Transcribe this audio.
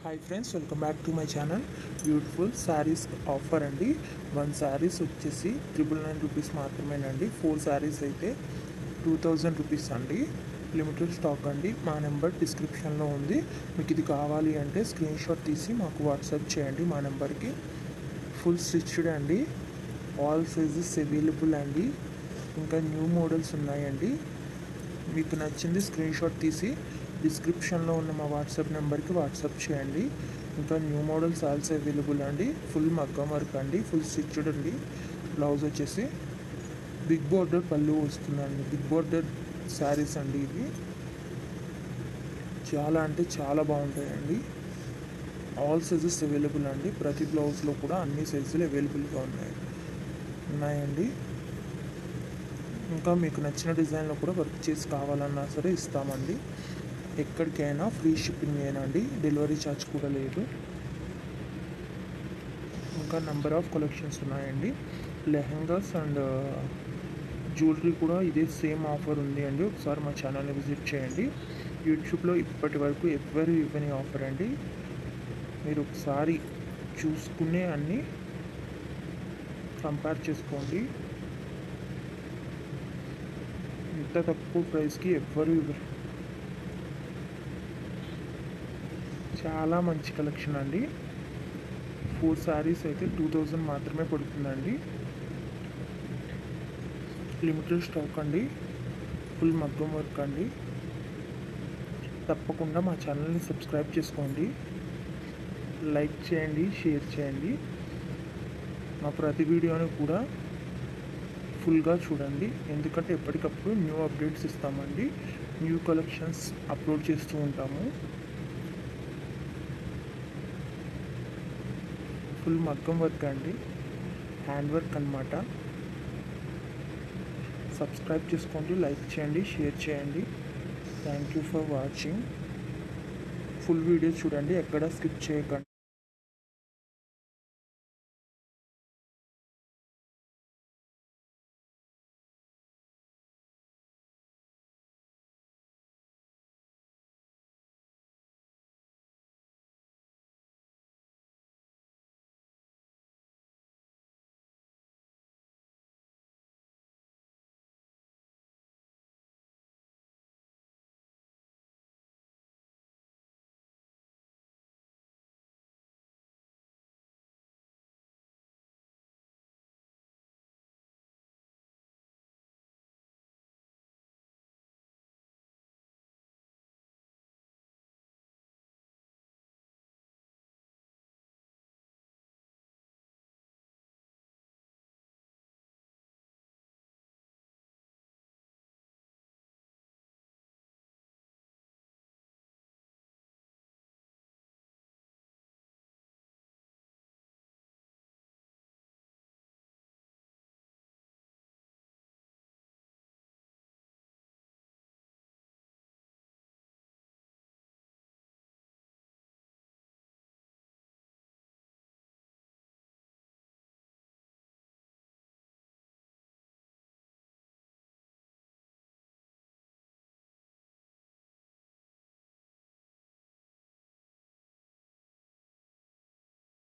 Hi friends, welcome back to my channel. Beautiful saris offer అండి. 1 శారీస్ వచ్చేసి 999 rupees మాత్రమేనండి. 4 శారీస్ అయితే 2000 రూపీస్ అండి. లిమిటెడ్ స్టాక్ అండి. మా నెంబర్ డిస్క్రిప్షన్లో ఉంది. మీకు ఇది కావాలి అంటే స్క్రీన్ షాట్ తీసి మాకు వాట్సాప్ చేయండి మా నెంబర్కి. ఫుల్ స్టిచ్డ్ అండి. ఆల్ సైజెస్ అవైలబుల్ అండి. ఇంకా న్యూ మోడల్స్ ఉన్నాయండి. మీకు నచ్చింది స్క్రీన్ షాట్ తీసి డిస్క్రిప్షన్లో ఉన్న మా వాట్సాప్ నెంబర్కి వాట్సాప్ చేయండి. ఇంకా న్యూ మోడల్స్ ఆల్సో అవైలబుల్ అండి. ఫుల్ మగ్గం వర్క్ అండి, ఫుల్ స్టిచ్డ్ అండి. బ్లౌజ్ వచ్చేసి బిగ్ బోర్డర్ పళ్ళు వస్తుందండి. బిగ్ బోర్డర్ శారీస్ అండి ఇవి. చాలా అంటే చాలా బాగుంటాయండి. ఆల్ సైజెస్ అవైలబుల్ అండి. ప్రతి బ్లౌజ్లో కూడా అన్ని సైజులు అవైలబుల్గా ఉన్నాయండి. ఇంకా మీకు నచ్చిన డిజైన్లో కూడా వర్క్ చేసి కావాలన్నా సరే ఇస్తామండి. ఎక్కడికైనా ఫ్రీ షిప్పింగ్ ఏనండి. డెలివరీ ఛార్జ్ కూడా లేదు. ఇంకా నెంబర్ ఆఫ్ కలెక్షన్స్ ఉన్నాయండి. లెహంగాస్ అండ్ జ్యువెలరీ కూడా ఇదే సేమ్ ఆఫర్ ఉంది అండి. ఒకసారి మా ఛానల్ని విజిట్ చేయండి. యూట్యూబ్లో ఇప్పటి వరకు ఎవరు ఇవ్వని ఆఫర్ అండి. మీరు ఒకసారి చూసుకునే అన్నీ కంపేర్ చేసుకోండి. ఇంత తక్కువ ప్రైస్కి ఎవ్వరు ఇవ్వరు. చాలా మంచి కలెక్షన్ అండి. 4 శారీస్ అయితే 2000 మాత్రమే పడుతుందండి. లిమిటెడ్ స్టాక్ అండి. ఫుల్ మగ్గం వర్క్ అండి. తప్పకుండా మా ఛానల్ని సబ్స్క్రైబ్ చేసుకోండి. లైక్ చేయండి, షేర్ చేయండి. మా ప్రతి వీడియోని కూడా ఫుల్గా చూడండి. ఎందుకంటే ఎప్పటికప్పుడు న్యూ అప్డేట్స్ ఇస్తామండి. న్యూ కలెక్షన్స్ అప్లోడ్ చేస్తూ ఉంటాము. ఫుల్ మగ్గం వర్క్ అండి, హ్యాండ్ వర్క్ అనమాట. సబ్స్క్రైబ్ చేసుకోండి, లైక్ చేయండి, షేర్ చేయండి. Thank you for watching. Full video చూడండి, ఎక్కడ స్కిప్ చేయకండి.